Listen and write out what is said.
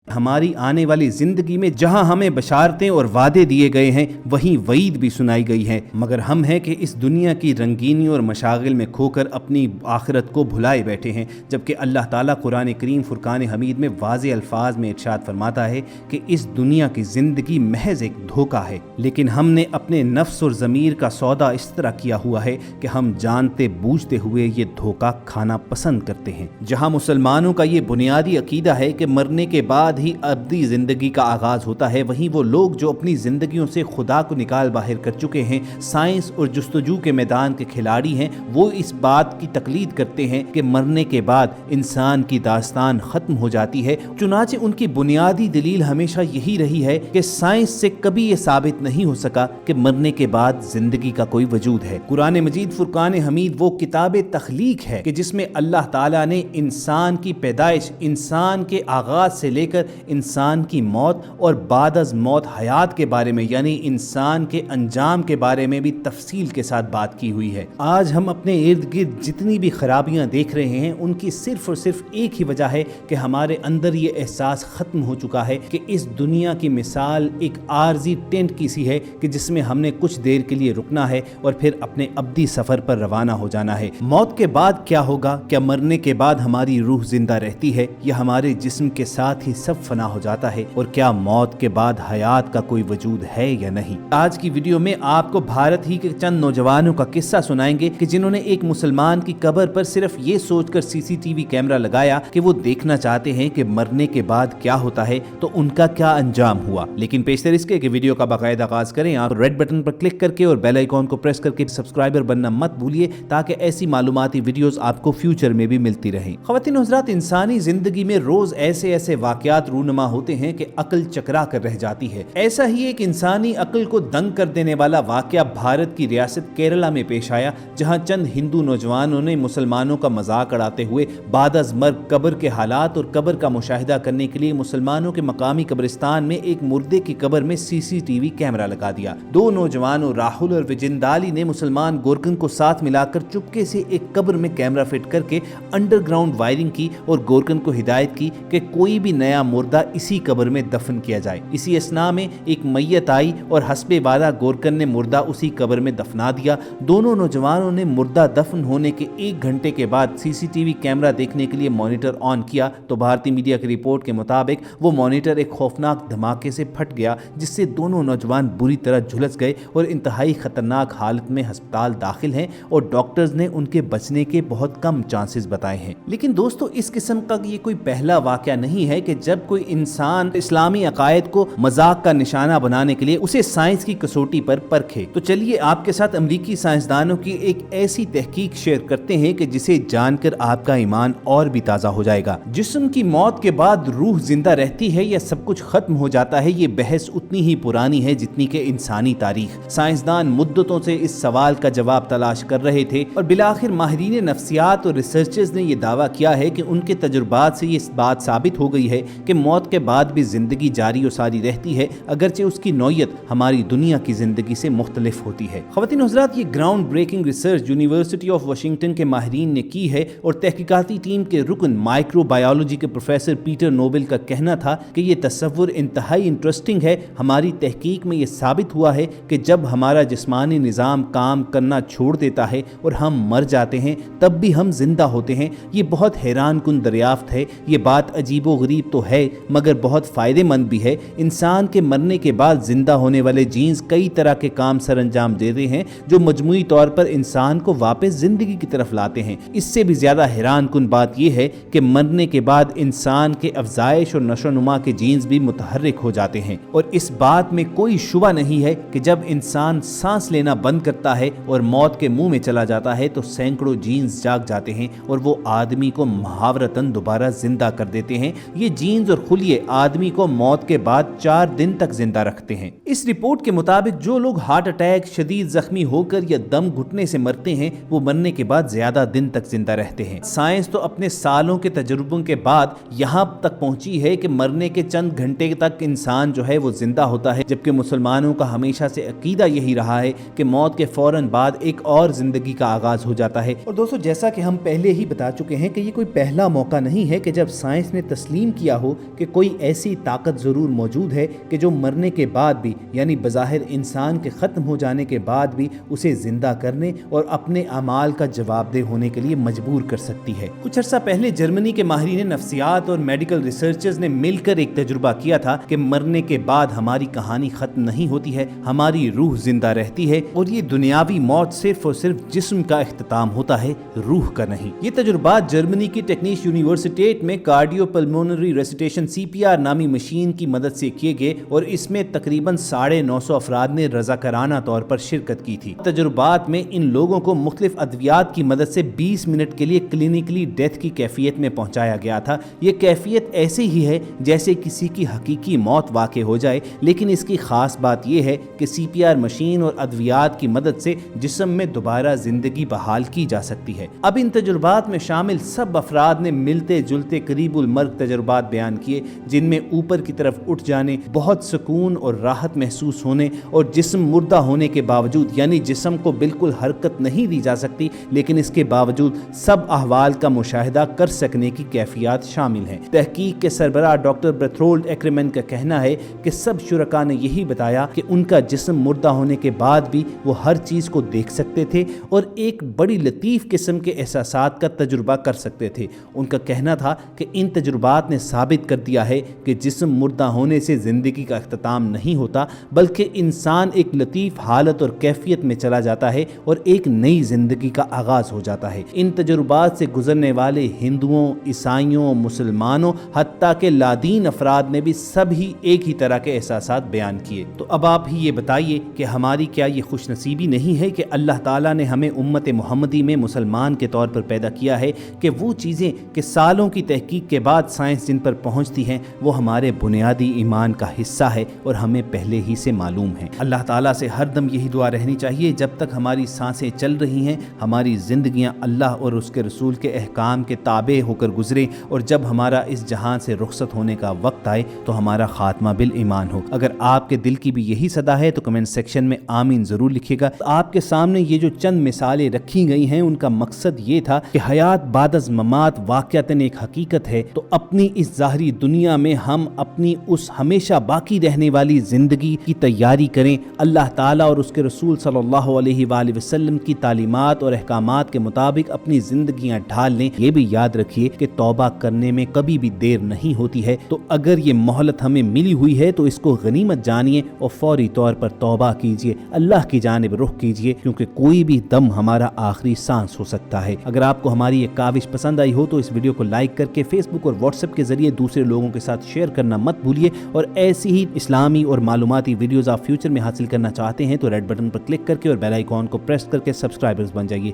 हमारी आने वाली जिंदगी में जहां हमें बशारतें और वादे दिए गए हैं वहीं वईद भी सुनाई गई है, मगर हम हैं कि इस दुनिया की रंगीनी और मशागिल में खोकर अपनी आखिरत को भुलाए बैठे हैं। जबकि अल्लाह ताला कुरान करीम फुरकान हमीद में वाज़े अल्फाज में इरशाद फरमाता है कि इस दुनिया की ज़िंदगी महज एक धोखा है। लेकिन हमने अपने नफ्स और ज़मीर का सौदा इस तरह किया हुआ है कि हम जानते बूझते हुए ये धोखा खाना पसंद करते हैं। जहाँ मुसलमानों का ये बुनियादी अकीदा है कि मरने के बाद ही अब्दी जिंदगी का आगाज होता है, वहीं वो लोग जो अपनी जिंदगियों से खुदा को निकाल बाहर कर चुके हैं, साइंस और जुस्तजू के मैदान के खिलाड़ी हैं, वो इस बात की तकलीद करते हैं कि मरने के बाद इंसान की दास्तान खत्म हो जाती है। चुनाचे उनकी बुनियादी दलील हमेशा यही रही है कि साइंस से कभी ये साबित नहीं हो सका कि मरने के बाद जिंदगी का कोई वजूद है। कुरान मजीद फुरकान हमीद वो किताब तख्लीक है कि जिसमें अल्लाह ताला ने इंसान की पैदाइश, इंसान के आगाज से लेकर इंसान की मौत और बाद अज मौत हयात के बारे में, यानी इंसान के अंजाम के बारे में भी तफसील के साथ बात की हुई है। आज हम अपने इर्द गिर्द जितनी भी खराबियां देख रहे हैं उनकी सिर्फ और सिर्फ एक ही वजह है कि हमारे अंदर ये एहसास खत्म हो चुका है कि इस दुनिया की मिसाल एक आर्जी टेंट की सी है कि जिसमें हमने कुछ देर के लिए रुकना है और फिर अपने अब्दी सफर पर रवाना हो जाना है। मौत के बाद क्या होगा? क्या मरने के बाद हमारी रूह जिंदा रहती है या हमारे जिस्म के साथ ही सब फना हो जाता है? और क्या मौत के बाद हयात का कोई वजूद है या नहीं? आज की वीडियो में आपको भारत ही के चंद नौजवानों का किस्सा सुनाएंगे कि जिन्होंने एक मुसलमान की कब्र पर सिर्फ ये सोचकर सीसीटीवी कैमरा लगाया कि वो देखना चाहते हैं कि मरने के बाद क्या होता है, तो उनका क्या अंजाम हुआ। लेकिन पेशतर इसके कि वीडियो का बाकायदा आगाज करें आप रेड बटन पर क्लिक करके और बेल आइकॉन को प्रेस करके सब्सक्राइबर बनना मत भूलिए ताकि ऐसी मालूमाती वीडियोस आपको फ्यूचर में भी मिलती रहें। ख्वातीन और हज़रात, इंसानी जिंदगी में रोज ऐसे ऐसे वाकयात रूनुमा होते हैं कि अक्ल चकरा कर रह जाती है। ऐसा ही एक इंसानी अक्ल को दंग कर देने वाला वाकया भारत की रियासत केरला में पेश आया, जहां चंद हिंदू नौजवानों ने मुसलमानों का मजाक उड़ाते हुए बाद अज मर्ग कब्र के हालात और कब्र का मुशाहिदा करने के लिए मुसलमानों के मकामी कब्रिस्तान में एक मुर्दे की कब्र में सीसीटीवी कैमरा लगा दिया। दो नौजवानों राहुल और विजिंदाली ने मुसलमान गोरकन को साथ मिलाकर चुपके से एक कब्र में कैमरा फिट करके अंडरग्राउंड वायरिंग की और गोरकन को हिदायत की कि कोई भी नया मुर्दा इसी कब्र में दफन किया जाए। इसी असना में एक मैयत आई और हस्बे वादा गोरकन ने मुर्दा उसी कब्र में दफना दिया। दोनों नौजवानों ने मुर्दा दफन होने के 1 घंटे के बाद सीसीटीवी कैमरा देखने के लिए मॉनिटर ऑन किया तो भारतीय मीडिया की रिपोर्ट के मुताबिक वो मॉनिटर एक खौफनाक धमाके से फट गया, जिससे दोनों नौजवान बुरी तरह झुलस गए और इंतहाई खतरनाक हालत में अस्पताल दाखिल हैं और डॉक्टर्स ने उनके बचने के बहुत कम चांसेस बताए हैं। लेकिन दोस्तों, इस किस्म का ये कोई पहला वाकया नहीं है कि जब कोई इंसान इस्लामी अकायद को मजाक का निशाना बनाने के लिए उसे साइंस की कसौटी पर परखे। तो चलिए आपके साथ अमरीकी साइंसदानों की एक ऐसी तहकीक शेयर करते हैं कि जिसे जानकर आपका ईमान और भी ताजा हो जाएगा। जिस्म की मौत के बाद रूह जिंदा रहती है या सब कुछ खत्म हो जाता है, ये बहस उतनी ही पुरानी है जितनी कि इंसानी तारीख। साइंसदान मुद्दतों से इस सवाल का जवाब तलाश कर रहे थे और बिलाखिर माहिरीन नफ्सियात और रिसर्चर्स ने यह दावा किया है कि उनके तजुर्बात से ये बात साबित हो गई है कि मौत के बाद भी जिंदगी जारी और सारी रहती है, अगरचे उसकी नौयत हमारी दुनिया की जिंदगी से मुख्तलिफ होती है। ख्वातीन हज़रात, ये ground breaking research university of Washington के माहिरीन ने की है और तहकीकाती टीम के रुकन माइक्रोबायोलॉजी के प्रोफेसर पीटर नोबेल का कहना था कि ये तस्वुर इंतहाई इंटरेस्टिंग है। हमारी तहकीक में ये साबित हुआ है कि जब हमारा जिस्मानी निज़ाम काम करना छोड़ देता है और हम मर जाते हैं तब भी हम जिंदा होते हैं। ये बहुत हैरान कुन दरियाफ्त है। ये बात अजीबो गरीब तो है मगर बहुत फ़ायदेमंद भी है। इंसान के मरने के बाद जिंदा होने वाले जीन्स कई तरह के काम सर अंजाम देते हैं जो मजमूई तौर पर इंसान को वापस जिंदगी की तरफ लाते हैं। इससे भी ज़्यादा हैरान कुन बात यह है कि मरने के बाद इंसान के अफजाइश और नशोनुमा के जीन्स भी मुतहर्रिक हो जाते हैं और इस बात में कोई शुबा नहीं है कि जब इंसान सांस लेना बंद करता है और मौत के मुंह में चला जाता है तो सैकड़ों जीन्स जाग जाते हैं और वो आदमी को मुहावरतन दोबारा जिंदा कर देते हैं। ये जीन्स और खुलिये आदमी को मौत के बाद 4 दिन तक जिंदा रखते हैं। इस रिपोर्ट के मुताबिक जो लोग हार्ट अटैक, शदीद जख्मी होकर या दम घुटने से मरते हैं वो मरने के बाद ज्यादा दिन तक जिंदा रहते हैं। साइंस तो अपने सालों के तजुर्बों के बाद यहाँ तक पहुंची है कि मरने के चंद घंटे तक इंसान जो है वो जिंदा होता है, जबकि मुसलमानों का हमेशा से अकीदा यही रहा है कि मौत के फौरन बाद एक और जिंदगी का आगाज हो जाता है। और दोस्तों, जैसा कि हम पहले ही बता चुके हैं कि ये कोई पहला मौका नहीं है कि जब साइंस ने तस्लीम किया हो ہو کہ کوئی ایسی طاقت ضرور موجود ہے کہ جو مرنے کے بعد بھی یعنی بظاہر انسان کے ختم ہو جانے کے بعد بھی اسے زندہ کرنے اور اپنے اعمال کا جواب دہ ہونے کے لیے مجبور کر سکتی ہے۔ کچھ عرصہ پہلے جرمنی کے ماہرین نفسیات اور میڈیکل ریسرچرز نے مل کر ایک تجربہ کیا تھا کہ مرنے کے بعد ہماری کہانی ختم نہیں ہوتی ہے، ہماری روح زندہ رہتی ہے اور یہ دنیاوی موت صرف اور صرف جسم کا اختتام ہوتا ہے، روح کا نہیں۔ یہ تجربات جرمنی کی ٹیکنیش یونیورسٹی میں کارڈیو پلمونری ریسیٹیشن CPR نامی مشین کی مدد سے کیے گئے اور اس میں تقریباً 950 افراد نے رضاکارانہ طور پر شرکت کی تھی۔ تجربات میں ان لوگوں کو مختلف ادویات کی مدد سے 20 منٹ کے لیے کلینکلی ڈیتھ کی کیفیت میں پہنچایا گیا تھا۔ یہ کیفیت ایسے ہی ہے جیسے کسی کی حقیقی موت واقع ہو جائے، لیکن اس کی خاص بات یہ ہے کہ CPR مشین اور ادویات کی مدد سے جسم میں دوبارہ زندگی بحال کی جا سکتی ہے۔ اب ان تجربات میں شامل سب افراد نے ملتے جلتے قریب المرگ تجربات بیان کیے، جن میں اوپر کی طرف اٹھ جانے، بہت سکون اور راحت محسوس ہونے اور جسم مردہ ہونے کے باوجود یعنی جسم کو بالکل حرکت نہیں دی جا سکتی لیکن اس کے باوجود سب احوال کا مشاہدہ کر سکنے کی کیفیات شامل ہیں۔ تحقیق کے سربراہ ڈاکٹر برتھولڈ ایکرمن کا کہنا ہے کہ سب شرکاء نے یہی بتایا کہ ان کا جسم مردہ ہونے کے بعد بھی وہ ہر چیز کو دیکھ سکتے تھے اور ایک بڑی لطیف قسم کے احساسات کا تجربہ کر سکتے تھے۔ ان کا کہنا تھا کہ ان تجربات نے ثابت کر دیا ہے کہ جسم مردہ ہونے سے زندگی کا اختتام نہیں ہوتا بلکہ انسان ایک لطیف حالت اور کیفیت میں چلا جاتا ہے اور ایک نئی زندگی کا آغاز ہو جاتا ہے۔ ان تجربات سے گزرنے والے ہندوؤں، عیسائیوں، مسلمانوں، حتیٰ کہ لادین افراد نے بھی سب ہی ایک ہی طرح کے احساسات بیان کیے۔ تو اب آپ ہی یہ بتائیے کہ ہماری کیا یہ خوش نصیبی نہیں ہے کہ اللہ تعالیٰ نے ہمیں امت محمدی میں مسلمان کے طور پر پیدا کیا ہے کہ وہ چیزیں کہ سالوں کی تحقیق کے بعد سائنس جن پر پہنچتی ہیں وہ ہمارے بنیادی ایمان کا حصہ ہے اور ہمیں پہلے ہی سے معلوم ہے۔ اللہ تعالیٰ سے ہر دم یہی دعا رہنی چاہیے جب تک ہماری سانسیں چل رہی ہیں ہماری زندگیاں اللہ اور اس کے رسول کے احکام کے تابع ہو کر گزریں اور جب ہمارا اس جہان سے رخصت ہونے کا وقت آئے تو ہمارا خاتمہ بالایمان ہو۔ اگر آپ کے دل کی بھی یہی صدا ہے تو کمنٹ سیکشن میں آمین ضرور لکھیے گا۔ آپ کے سامنے یہ جو چند مثالیں رکھی گئی ہیں ان کا مقصد یہ تھا کہ حیات بعد از ممات واقعتاً ایک حقیقت ہے، تو اپنی اس ظاہری دنیا میں ہم اپنی اس ہمیشہ باقی رہنے والی زندگی کی تیاری کریں، اللہ تعالیٰ اور اس کے رسول صلی اللہ علیہ وآلہ وسلم کی تعلیمات اور احکامات کے مطابق اپنی زندگیاں ڈھال لیں۔ یہ بھی یاد رکھیے کہ توبہ کرنے میں کبھی بھی دیر نہیں ہوتی ہے، تو اگر یہ مہلت ہمیں ملی ہوئی ہے تو اس کو غنیمت جانیے اور فوری طور پر توبہ کیجیے، اللہ کی جانب رخ کیجیے، کیونکہ کوئی بھی دم ہمارا آخری سانس ہو سکتا ہے۔ اگر آپ کو ہماری یہ کاوش پسند آئی ہو تو اس ویڈیو کو لائک کر کے فیس بک اور واٹس ایپ کے ذریعے دوسرے لوگوں کے ساتھ شیئر کرنا مت بھولیے، اور ایسی ہی اسلامی اور معلوماتی ویڈیوز آپ فیوچر میں حاصل کرنا چاہتے ہیں تو ریڈ بٹن پر کلک کر کے اور بیل آئیکن کو پریس کر کے سبسکرائبرز بن جائیے۔